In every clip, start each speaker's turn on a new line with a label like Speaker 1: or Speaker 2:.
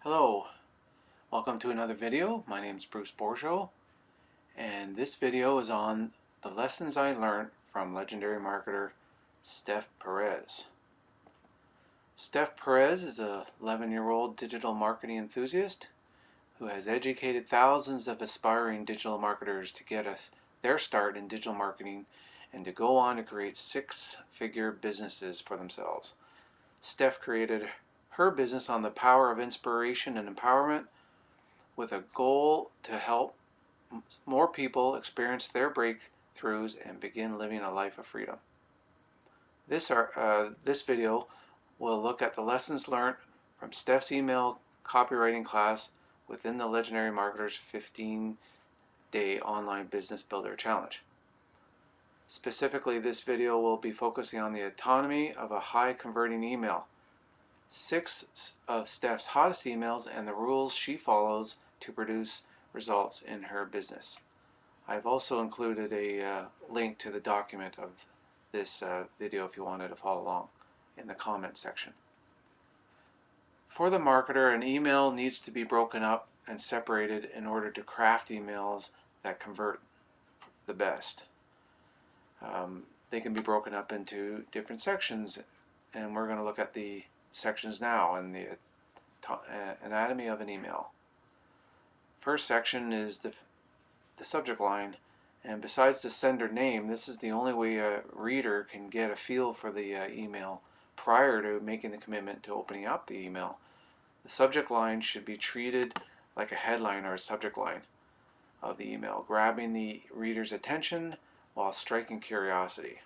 Speaker 1: Hello, welcome to another video. My name is Bourgeau, and this video is on the lessons I learned from legendary marketer Steph Perez. Steph Perez is a 11-year-old digital marketing enthusiast who has educated thousands of aspiring digital marketers to get their start in digital marketing and to go on to create six-figure businesses for themselves. Steph created her business on the power of inspiration and empowerment with a goal to help more people experience their breakthroughs and begin living a life of freedom. This video will look at the lessons learned from Steph's email copywriting class within the Legendary Marketer's 15-day online business builder challenge. Specifically, this video will be focusing on the autonomy of a high converting email, 6 of Steph's hottest emails, and the rules she follows to produce results in her business. I've also included a link to the document of this video if you wanted to follow along in the comment section. For the marketer, an email needs to be broken up and separated in order to craft emails that convert the best. They can be broken up into different sections, and we're going to look at the sections now in the anatomy of an email. First section is the subject line, and besides the sender name, this is the only way a reader can get a feel for the email prior to making the commitment to opening up the email. The subject line should be treated like a headline or a subject line of the email, grabbing the reader's attention while striking curiosity.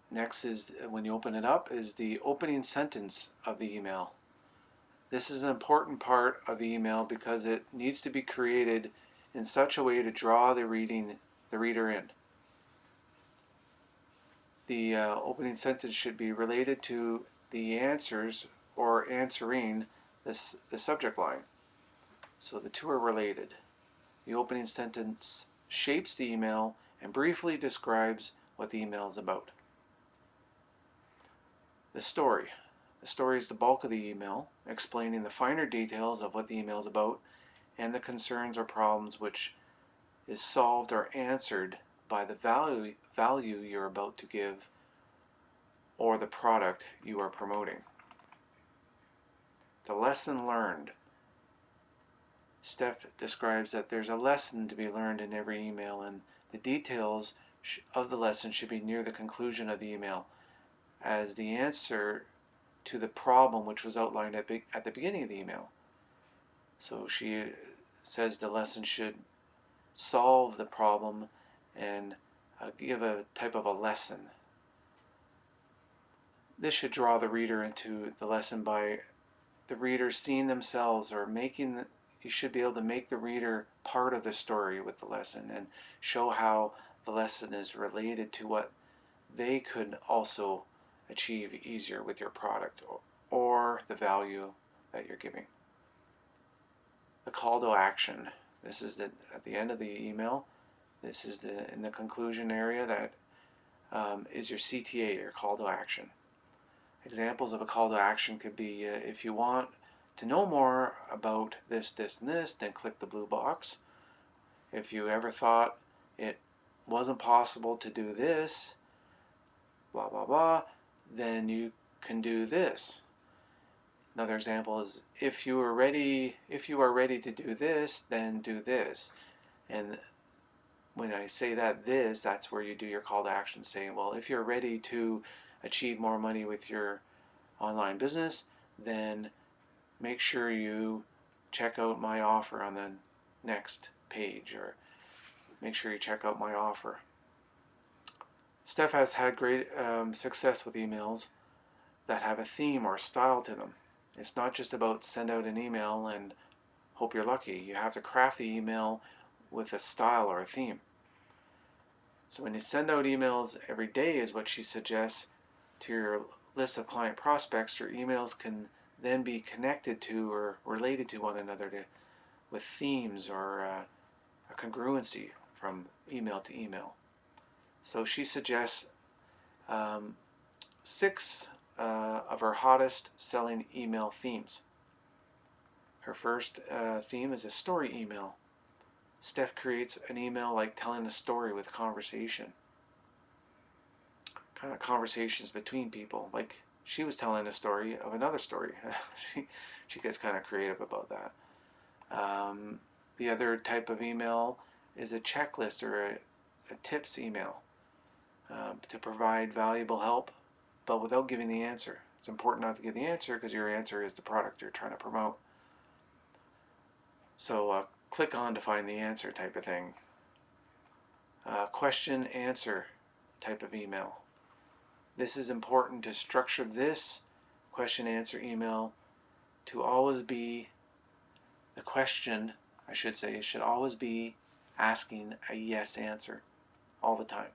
Speaker 1: Next is, when you open it up, is the opening sentence of the email. This is an important part of the email because it needs to be created in such a way to draw the reader in. The opening sentence should be related to the answers or answering the subject line. So the two are related. The opening sentence shapes the email and briefly describes what the email is about. The story. The story is the bulk of the email, explaining the finer details of what the email is about and the concerns or problems which is solved or answered by the value you're about to give or the product you are promoting. The lesson learned. Steph describes that there's a lesson to be learned in every email, and the details of the lesson should be near the conclusion of the email as the answer to the problem which was outlined at the beginning of the email. So she says the lesson should solve the problem and give a type of a lesson. This should draw the reader into the lesson by the reader seeing themselves, or you should be able to make the reader part of the story with the lesson and show how the lesson is related to what they could also achieve easier with your product or the value that you're giving. The call to action. This is at the end of the email. This is in the conclusion area that is your CTA, your call to action. Examples of a call to action could be if you want to know more about this, this, and this, then click the blue box. If you ever thought it wasn't possible to do this, blah, blah, blah, then you can do this. Another example is if you are ready to do this, then do this. And when I say that's where you do your call to action, saying, well, if you're ready to achieve more money with your online business, then make sure you check out my offer on the next page, or make sure you check out my offer. Steph has had great success with emails that have a theme or style to them. It's not just about send out an email and hope you're lucky. You have to craft the email with a style or a theme. So when you send out emails every day, is what she suggests, to your list of client prospects, your emails can then be connected to or related to one another with themes or a congruency from email to email. So she suggests 6 of her hottest selling email themes. Her first theme is a story email. Steph creates an email like telling a story with conversation, kind of conversations between people, like she was telling a story of another story. she, she gets kind of creative about that. The other type of email is a checklist or a tips email to provide valuable help, but without giving the answer. It's important not to give the answer because your answer is the product you're trying to promote. So click on to find the answer type of thing. Question answer type of email. This is important to structure this question answer email to always be, the question I should say should always be asking a yes answer all the time.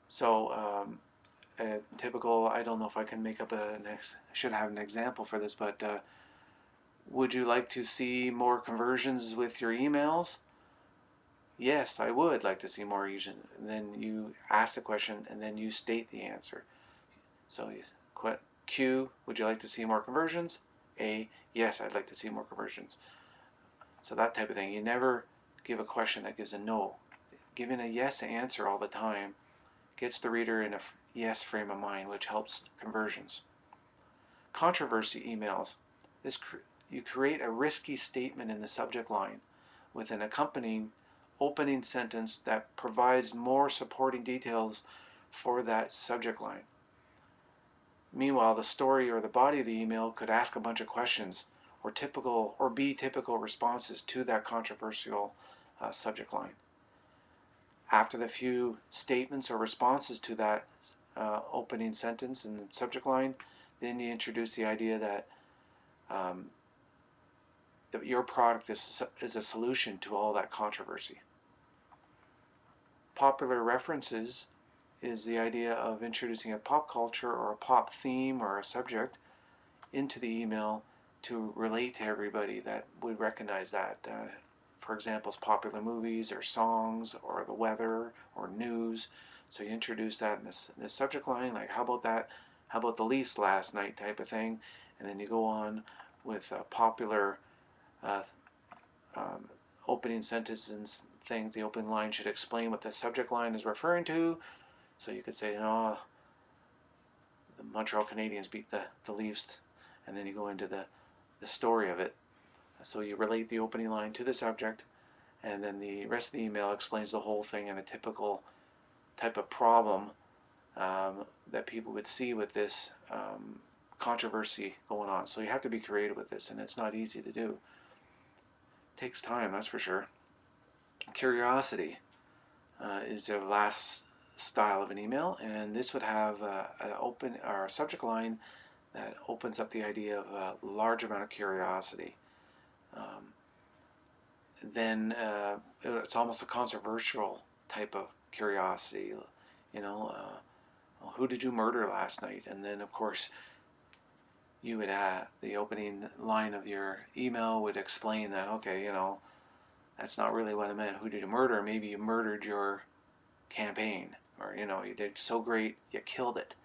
Speaker 1: So a typical, I don't know if I can make up I should have an example for this, but would you like to see more conversions with your emails? Yes, I would like to see more conversions. And then you ask the question and then you state the answer. So Q, would you like to see more conversions? A, yes, I'd like to see more conversions. So that type of thing. You never give a question that gives a no. Giving a yes answer all the time gets the reader in a yes frame of mind, which helps conversions. Controversy emails. You create a risky statement in the subject line with an accompanying opening sentence that provides more supporting details for that subject line. Meanwhile, the story or the body of the email could ask a bunch of questions or be typical responses to that controversial subject line. After the few statements or responses to that opening sentence and subject line, then you introduce the idea that your product is a solution to all that controversy. Popular references is the idea of introducing a pop culture or a pop theme or a subject into the email to relate to everybody that would recognize that. For example, popular movies or songs or the weather or news. So you introduce that in the subject line, like how about that? How about the Leafs last night type of thing? And then you go on with popular opening sentences and things. The opening line should explain what the subject line is referring to. So you could say, the Montreal Canadiens beat the Leafs, and then you go into the story of it. So you relate the opening line to the subject, and then the rest of the email explains the whole thing in a typical type of problem that people would see with this controversy going on. So you have to be creative with this, and it's not easy to do. It takes time, that's for sure. Curiosity is the last style of an email, and this would have an open or a subject line that opens up the idea of a large amount of curiosity. Then it's almost a controversial type of curiosity. Who did you murder last night? And then of course you would the opening line of your email would explain that, okay, that's not really what I meant. Who did you murder? Maybe you murdered your campaign, or you did so great you killed it,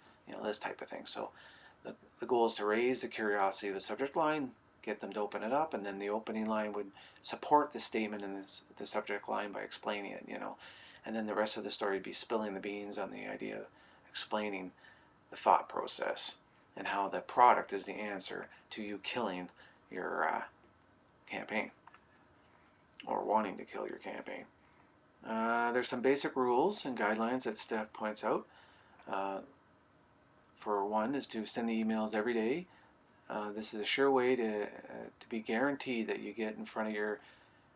Speaker 1: this type of thing. So the goal is to raise the curiosity of the subject line, get them to open it up, and then the opening line would support the statement in the subject line by explaining it, and then the rest of the story would be spilling the beans on the idea of explaining the thought process and how the product is the answer to you killing your campaign or wanting to kill your campaign. There's some basic rules and guidelines that Steph points out. For one is to send the emails every day. This is a sure way to be guaranteed that you get in front of your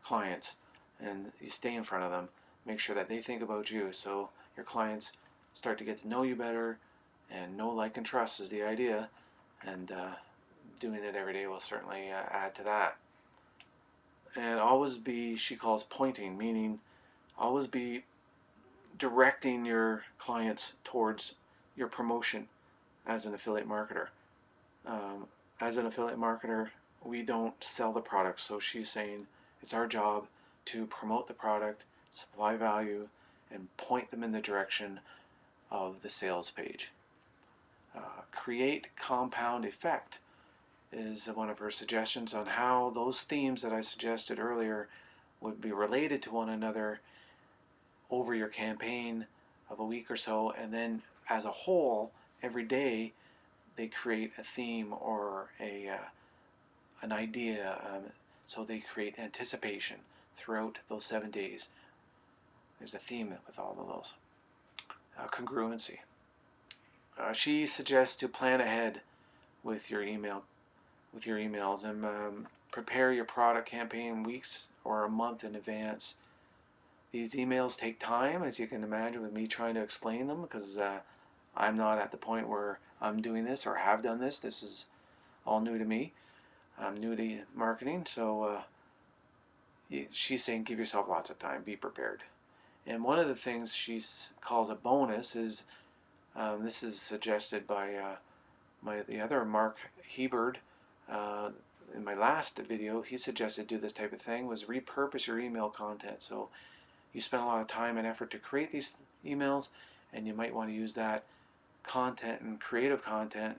Speaker 1: clients and you stay in front of them. Make sure that they think about you, so your clients start to get to know you better, and know, like, and trust is the idea, and doing it every day will certainly add to that. And always be, she calls pointing, meaning always be directing your clients towards your promotion as an affiliate marketer. As an affiliate marketer, we don't sell the product, so she's saying it's our job to promote the product, supply value, and point them in the direction of the sales page. Create compound effect. is one of her suggestions on how those themes that I suggested earlier would be related to one another over your campaign of a week or so, and then as a whole, every day they create a theme or an idea. So they create anticipation throughout those 7 days. There's a theme with all of those. Congruency. She suggests to plan ahead with your emails and prepare your product campaign weeks or a month in advance. These emails take time, as you can imagine, with me trying to explain them, because I'm not at the point where I'm doing this or have done this. This is all new to me. I'm new to marketing, so she's saying give yourself lots of time, be prepared. And one of the things she calls a bonus is, this is suggested by the other Mark Hebert. In my last video, he suggested do this type of thing, was repurpose your email content. So you spend a lot of time and effort to create these emails, and you might want to use that content and creative content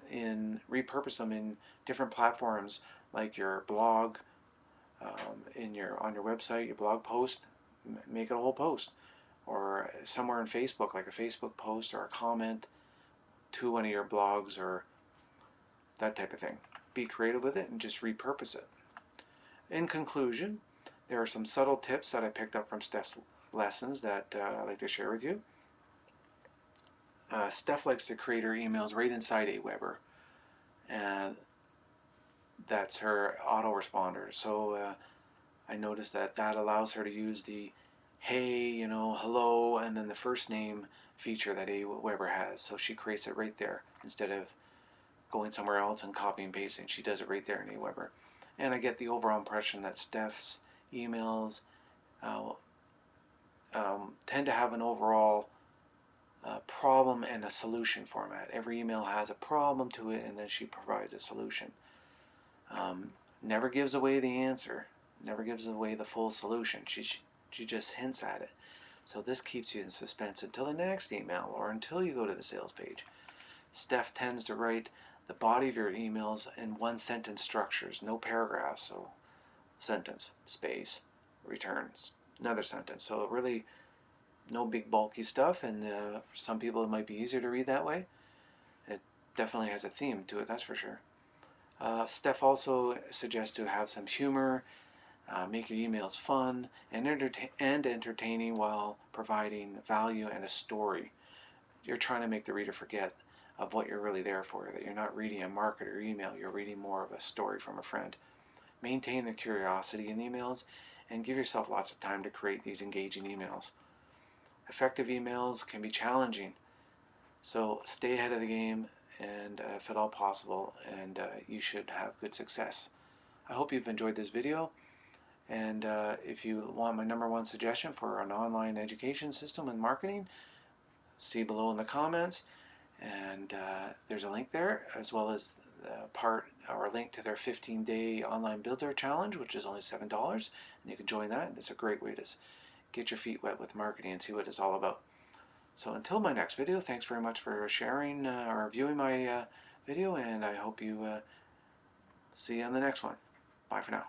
Speaker 1: repurpose them in different platforms, like your blog, on your website, your blog post, make it a whole post, or somewhere in Facebook, like a Facebook post or a comment to one of your blogs, or that type of thing. Be creative with it and just repurpose it. In conclusion, there are some subtle tips that I picked up from Steph's lessons that I'd like to share with you. Steph likes to create her emails right inside Aweber, and that's her autoresponder. So I noticed that allows her to use the hey, hello, and then the first name feature that Aweber has. So she creates it right there instead of going somewhere else and copy and pasting. She does it right there in Aweber. And I get the overall impression that Steph's emails tend to have an overall problem and a solution format. Every email has a problem to it, and then she provides a solution. Never gives away the answer, never gives away the full solution. She just hints at it. So this keeps you in suspense until the next email or until you go to the sales page. Steph tends to write the body of your emails in one sentence structures, no paragraphs. So sentence, space, returns, another sentence. So really no big bulky stuff, and for some people it might be easier to read that way. It definitely has a theme to it, that's for sure. Steph also suggests to have some humor, make your emails fun and entertaining while providing value and a story. You're trying to make the reader forget of what you're really there for, that you're not reading a marketer email, you're reading more of a story from a friend. Maintain the curiosity in emails and give yourself lots of time to create these engaging emails. Effective emails can be challenging, so stay ahead of the game, and if at all possible, and you should have good success. I hope you've enjoyed this video, and if you want my #1 suggestion for an online education system in marketing, see below in the comments, and there's a link there, as well as a link to their 15-day online builder challenge, which is only $7, and you can join that. It's a great way to get your feet wet with marketing and see what it's all about. So until my next video, thanks very much for sharing or viewing my video, and I hope you see you on the next one. Bye for now.